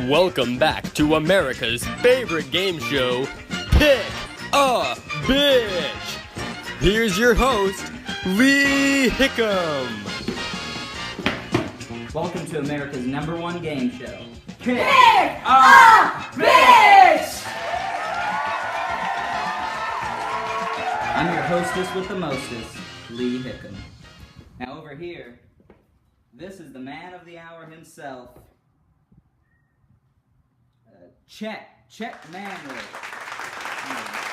Welcome back to America's favorite game show, Pick a Bitch. Here's your host, Lee Hickam. Welcome to America's #1 game show, Pick a Bitch! I'm your hostess with the mostest, Lee Hickam. Now over here, this is the man of the hour himself, Chet Manley.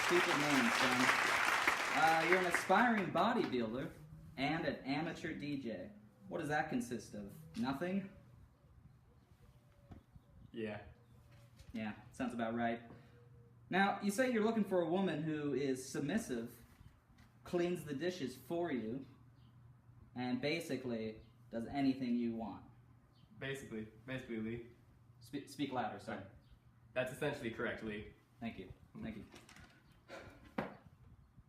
Stupid name, son. You're an aspiring bodybuilder and an amateur DJ. What does that consist of? Nothing? Yeah, sounds about right. Now, you say you're looking for a woman who is submissive, cleans the dishes for you, and basically does anything you want. Basically, Lee. Speak louder, sir. That's essentially correct, Lee. Thank you.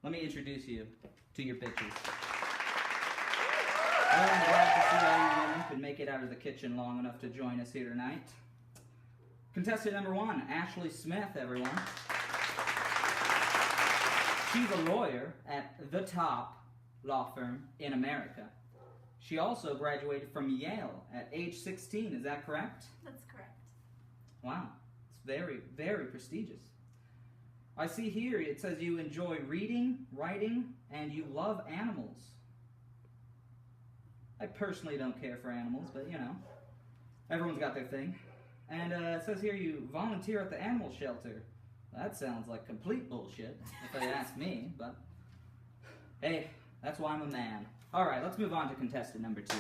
Let me introduce you to your bitches. Well, I'm glad to see all you women could make it out of the kitchen long enough to join us here tonight. Contestant number 1, Ashley Smith, everyone. She's a lawyer at the top law firm in America. She also graduated from Yale at age 16, is that correct? That's correct. Wow, it's very, very prestigious. I see here it says you enjoy reading, writing, and you love animals. I personally don't care for animals, but you know, everyone's got their thing. And it says here you volunteer at the animal shelter. That sounds like complete bullshit, if they ask me, but hey, that's why I'm a man. Alright, let's move on to contestant number 2.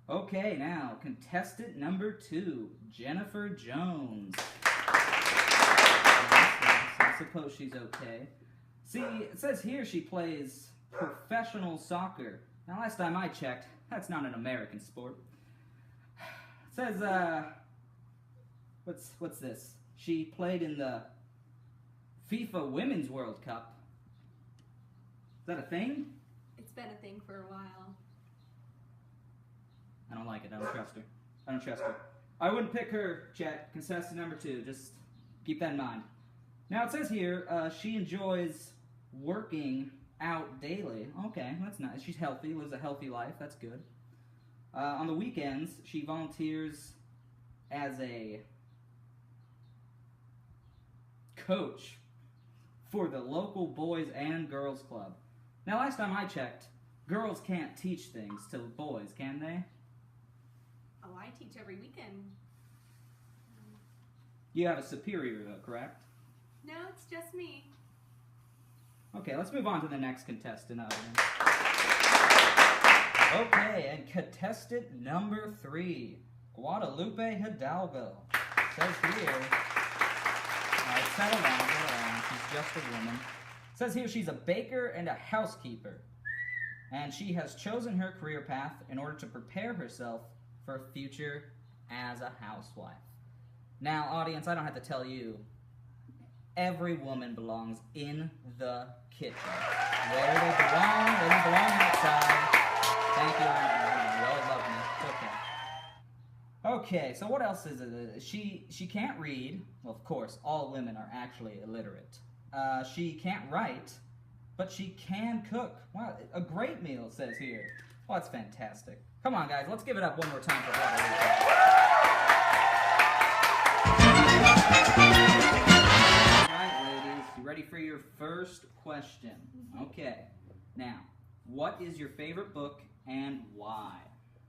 Okay, now, contestant number 2, Jennifer Jones. I suppose she's okay. See, it says here she plays professional soccer. Now, last time I checked, that's not an American sport. It says, what's this? She played in the FIFA Women's World Cup. Is that a thing? It's been a thing for a while. I don't like it. I don't trust her. I wouldn't pick her, Chet. Contestant number 2. Just keep that in mind. Now, it says here, she enjoys working out daily. Okay, that's nice. She's healthy, lives a healthy life. That's good. On the weekends, she volunteers as a coach for the local boys and girls club. Now, last time I checked, girls can't teach things to boys, can they? Oh, I teach every weekend. You have a superior, though, correct? No, it's just me. Okay, let's move on to the next contestant. Okay, and contestant number 3, Guadalupe Hidalgo. Says here, settle down, she's just a woman. Says here she's a baker and a housekeeper, and she has chosen her career path in order to prepare herself for a future as a housewife. Now, audience, I don't have to tell you, every woman belongs in the kitchen. Where they don't belong outside. Thank you, you all love me. It's okay. Okay, so what else is it? She can't read. Well, of course, all women are actually illiterate. She can't write, but she can cook. Wow, a great meal, it says here. Well, that's fantastic. Come on, guys, let's give it up one more time for Guadalupe. All right, ladies, you ready for your first question? Okay. Now, what is your favorite book and why?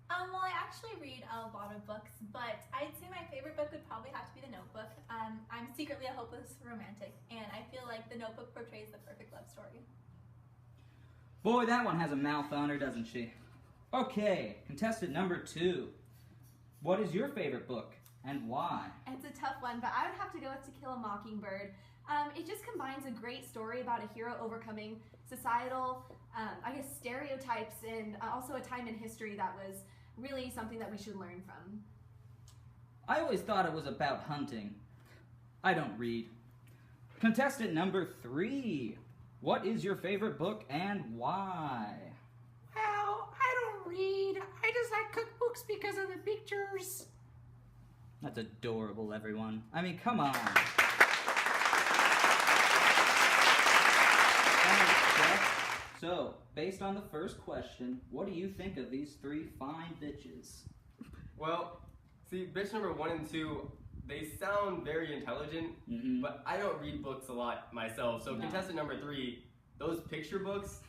Well, I actually read a lot of books, but I'd say my favorite book would probably have to be The Notebook. I'm secretly a hopeless romantic, and I feel like The Notebook portrays the perfect love story. Boy, that one has a mouth on her, doesn't she? Okay, contestant number 2. What is your favorite book and why? It's a tough one, but I would have to go with To Kill a Mockingbird. It just combines a great story about a hero overcoming societal, stereotypes, and also a time in history that was really something that we should learn from. I always thought it was about hunting. I don't read. Contestant number 3. What is your favorite book and why? Well, I don't read. I just like cook books because of the pictures. That's adorable, everyone. I mean, come on. So, based on the first question, what do you think of these three fine bitches? Well, see, bitch number 1 and 2, they sound very intelligent, Mhm. but I don't read books a lot myself. So No. contestant number 3, those picture books,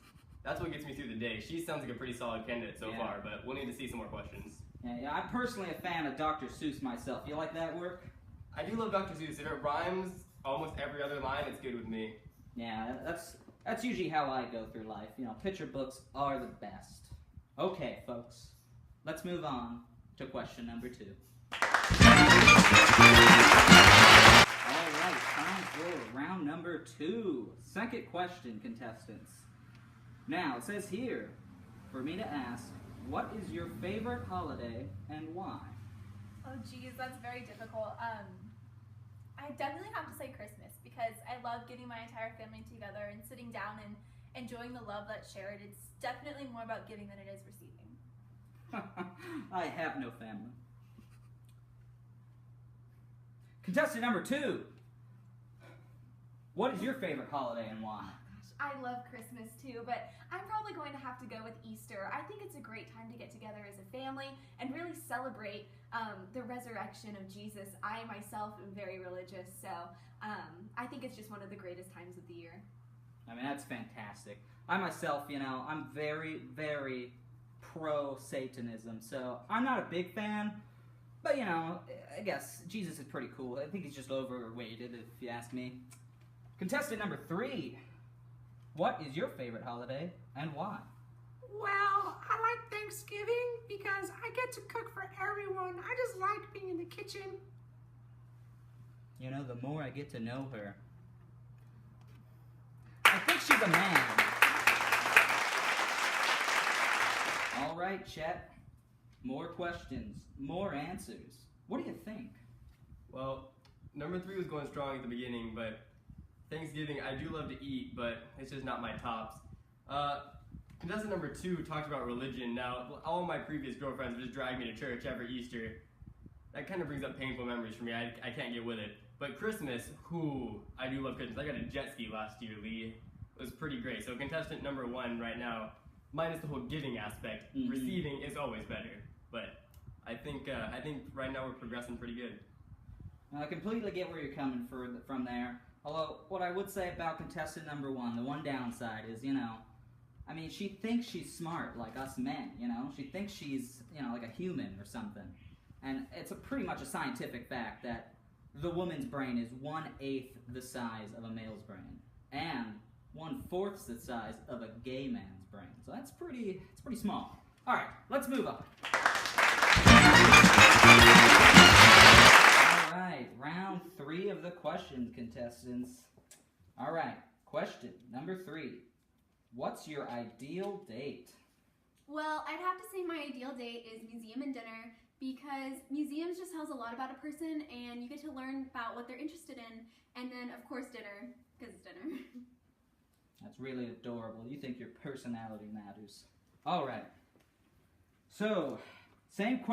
that's what gets me through the day. She sounds like a pretty solid candidate so Yeah. far, but we'll need to see some more questions. Yeah, I'm personally a fan of Dr. Seuss myself. You like that work? I do love Dr. Seuss. If it rhymes almost every other line, it's good with me. Yeah, that's usually how I go through life. You know, picture books are the best. Okay, folks, let's move on to question number 2. All right, time for round number 2. Second question, contestants. Now, it says here for me to ask, what is your favorite holiday and why? Oh geez, that's very difficult. I definitely have to say Christmas because I love getting my entire family together and sitting down and enjoying the love that's shared. It's definitely more about giving than it is receiving. I have no family. Contestant number 2. What is your favorite holiday and why? I love Christmas too, but I'm probably going to have to go with Easter. I think it's a great time to get together as a family and really celebrate the resurrection of Jesus. I myself am very religious, so I think it's just one of the greatest times of the year. I mean, that's fantastic. I myself, you know, I'm very, very pro-Satanism, so I'm not a big fan, but, you know, I guess Jesus is pretty cool. I think he's just overrated, if you ask me. Contestant number 3. What is your favorite holiday and why? Well, I like Thanksgiving because I get to cook for everyone. I just like being in the kitchen. You know, the more I get to know her, I think she's a man. All right, Chet. More questions, more answers. What do you think? Well, number 3 was going strong at the beginning, but Thanksgiving, I do love to eat, but it's just not my tops. Contestant number 2 talked about religion. Now, all of my previous girlfriends would just drag me to church every Easter. That kind of brings up painful memories for me. I can't get with it. But Christmas, I do love Christmas. I got a jet ski last year, Lee. It was pretty great. So contestant number 1 right now, minus the whole giving aspect, Mhm. receiving is always better. But I think right now we're progressing pretty good. I completely get where you're coming from there. Although, what I would say about contestant number 1, the one downside is, you know, I mean, she thinks she's smart, like us men, you know? She thinks she's, you know, like a human or something. And it's pretty much a scientific fact that the woman's brain is 1/8 the size of a male's brain. And 1/4 the size of a gay man's brain. So it's pretty small. All right, let's move on. All right, round 3 of the questions, contestants. All right, question number 3. What's your ideal date? Well, I'd have to say my ideal date is museum and dinner because museums just tells a lot about a person and you get to learn about what they're interested in. And then, of course, dinner, because it's dinner. That's really adorable. You think your personality matters. All right. So, same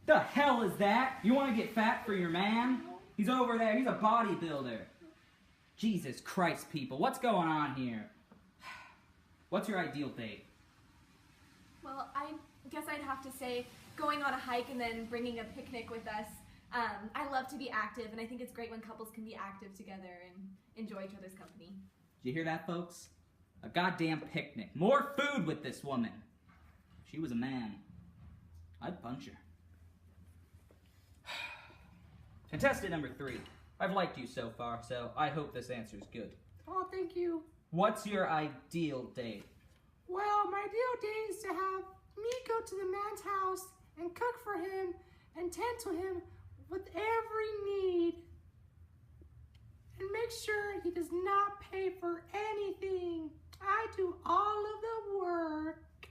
The hell is that? You want to get fat for your man? He's over there. He's a bodybuilder. Jesus Christ, people. What's going on here? What's your ideal date? Well, I guess I'd have to say going on a hike and then bringing a picnic with us. I love to be active, and I think it's great when couples can be active together and enjoy each other's company. Did you hear that, folks? A goddamn picnic. More food with this woman. If she was a man, I'd punch her. Contestant number 3. I've liked you so far, so I hope this answer is good. Oh, thank you. What's your ideal date? Well, my ideal day is to have me go to the man's house and cook for him and tend to him with every need. And make sure he does not pay for anything. I do all of the work.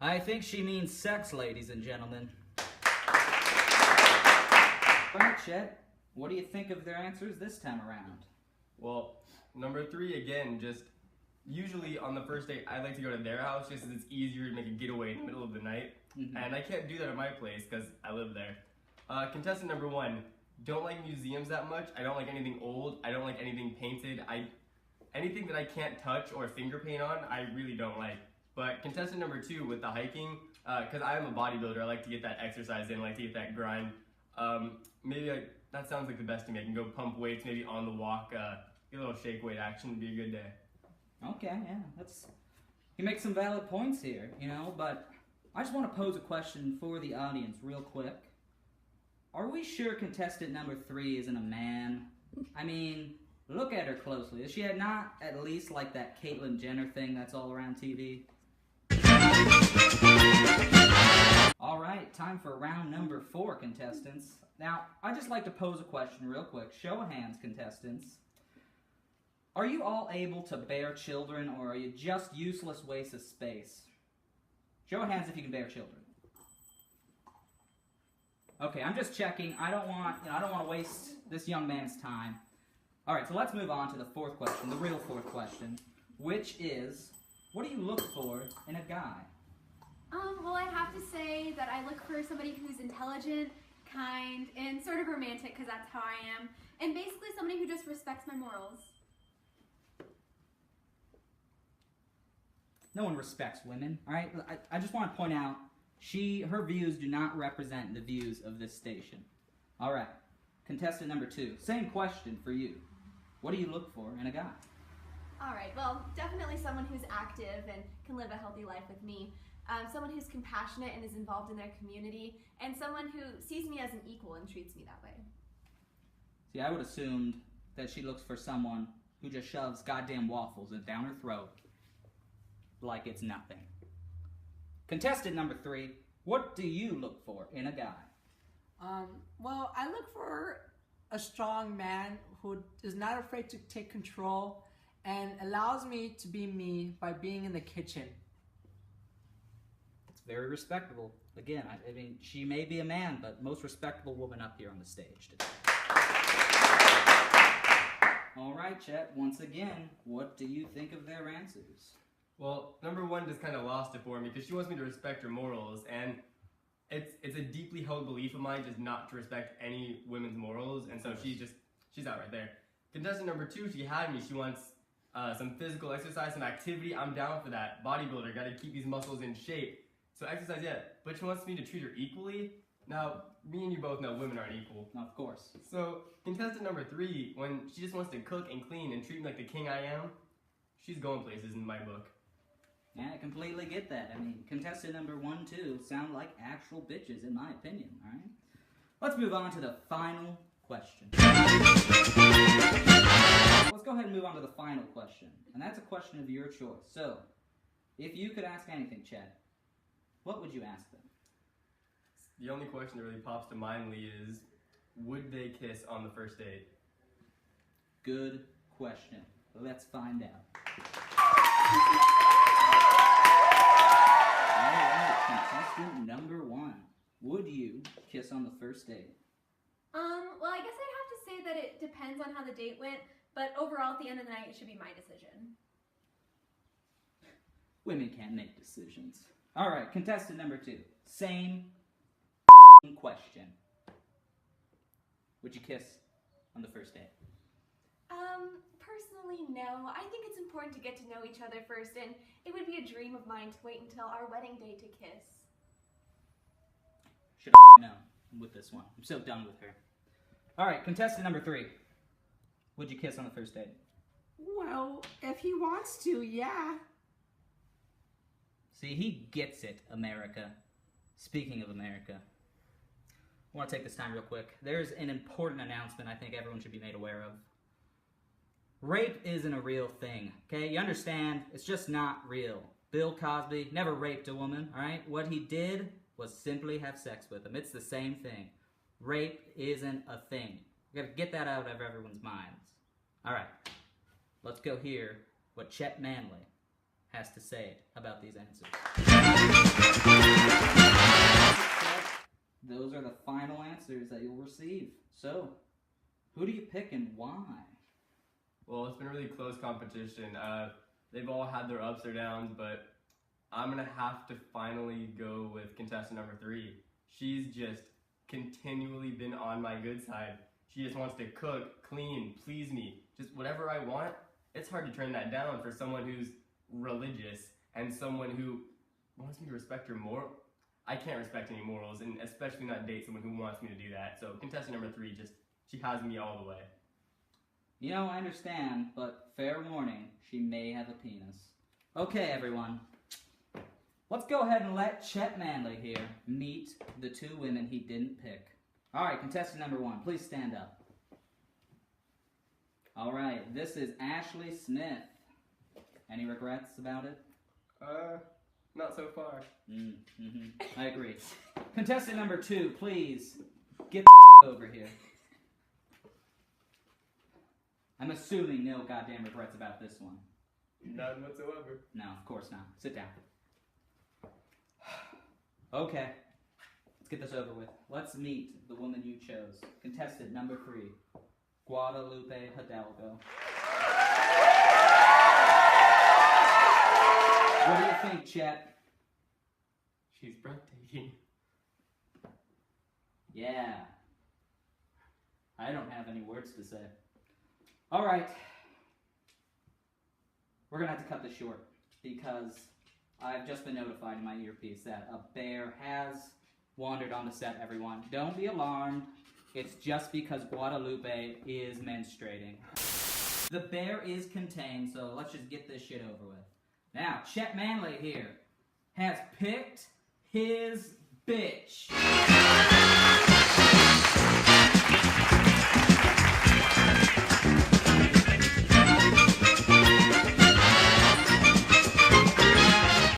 I think she means sex, ladies and gentlemen. All right, Chet, what do you think of their answers this time around? Well, number 3 again, just usually on the first date, I like to go to their house just 'cause it's easier to make a getaway in the middle of the night. Mhm. And I can't do that at my place because I live there. Contestant number 1, don't like museums that much. I don't like anything old. I don't like anything painted. Anything that I can't touch or finger paint on, I really don't like. But contestant number 2 with the hiking, because I am a bodybuilder, I like to get that exercise in, I like to get that grind. That sounds like the best to me. I can go pump weights, maybe on the walk, get a little shake weight action, would be a good day. Okay, yeah, you make some valid points here, but I just want to pose a question for the audience real quick. Are we sure contestant number 3 isn't a man? I mean, look at her closely. Is she not at least like that Caitlyn Jenner thing that's all around TV? All right, time for round number 4, contestants. Now, I'd just like to pose a question real quick. Show of hands, contestants. Are you all able to bear children, or are you just useless wastes of space? Show of hands if you can bear children. Okay, I'm just checking. I don't want to waste this young man's time. All right, so let's move on to the 4th question, the real 4th question, which is, what do you look for in a guy? Well, I'd have to say that I look for somebody who's intelligent, kind, and sort of romantic, because that's how I am, and basically somebody who just respects my morals. No one respects women, all right? I just want to point out, her views do not represent the views of this station. All right, contestant number 2, same question for you. What do you look for in a guy? All right, well, definitely someone who's active and can live a healthy life with me. Someone who's compassionate and is involved in their community, and someone who sees me as an equal and treats me that way. See, I would assumed that she looks for someone who just shoves goddamn waffles down her throat like it's nothing. Contestant number 3, what do you look for in a guy? Well, I look for a strong man who is not afraid to take control and allows me to be me by being in the kitchen. It's very respectable. Again, I mean, she may be a man, but most respectable woman up here on the stage today. All right, Chet, once again, what do you think of their answers? Well, number 1 just kind of lost it for me because she wants me to respect her morals, and it's a deeply held belief of mine just not to respect any women's morals, and so she's out right there. Contestant number 2, she had me. She wants some physical exercise, some activity. I'm down for that. Bodybuilder, got to keep these muscles in shape. So exercise, yeah. But she wants me to treat her equally. Now, me and you both know women aren't equal. Of course. So contestant number 3, when she just wants to cook and clean and treat me like the king I am, she's going places in my book. Yeah, I completely get that. I mean, contestant number 1, 2 sound like actual bitches, in my opinion, all right? Let's move on to the final question. Let's go ahead and move on to the final question, and that's a question of your choice. So, if you could ask anything, Chad, what would you ask them? The only question that really pops to mind, Lee, is would they kiss on the first date? Good question. Let's find out. Contestant number 1, would you kiss on the first date? Well, I guess I'd have to say that it depends on how the date went, but overall, at the end of the night, it should be my decision. Women can't make decisions. All right, contestant number 2, same question. Would you kiss on the first date? Personally, no. I think it's important to get to know each other first, and it would be a dream of mine to wait until our wedding day to kiss. Should have known with this one. I'm so done with her. All right, contestant number 3. Would you kiss on the first date? Well, if he wants to, yeah. See, he gets it, America. Speaking of America, I want to take this time real quick. There's an important announcement I think everyone should be made aware of. Rape isn't a real thing, okay? You understand? It's just not real. Bill Cosby never raped a woman, all right? What he did was simply have sex with them. It's the same thing. Rape isn't a thing. We gotta get that out of everyone's minds. All right, let's go hear what Chet Manley has to say about these answers. Those are the final answers that you'll receive. So, who do you pick and why? Well, it's been a really close competition. They've all had their ups or downs, but I'm gonna have to finally go with contestant number 3. She's just continually been on my good side. She just wants to cook, clean, please me, just whatever I want. It's hard to turn that down for someone who's religious and someone who wants me to respect her moral. I can't respect any morals, and especially not date someone who wants me to do that. So contestant number 3, she has me all the way. You know, I understand, but fair warning, she may have a penis. Okay, everyone. Let's go ahead and let Chet Manley here meet the 2 women he didn't pick. Alright, contestant number 1, please stand up. Alright, this is Ashley Smith. Any regrets about it? Not so far. I agree. Contestant number 2, please get the over here. I'm assuming no goddamn regrets about this one. None whatsoever. No, of course not. Sit down. Okay. Let's get this over with. Let's meet the woman you chose. Contestant number 3, Guadalupe Hidalgo. What do you think, Chet? She's breathtaking. Yeah. I don't have any words to say. Alright. We're gonna have to cut this short because I've just been notified in my earpiece that a bear has wandered on the set, everyone. Don't be alarmed. It's just because Guadalupe is menstruating. The bear is contained, so let's just get this shit over with. Now, Chet Manley here has picked his bitch.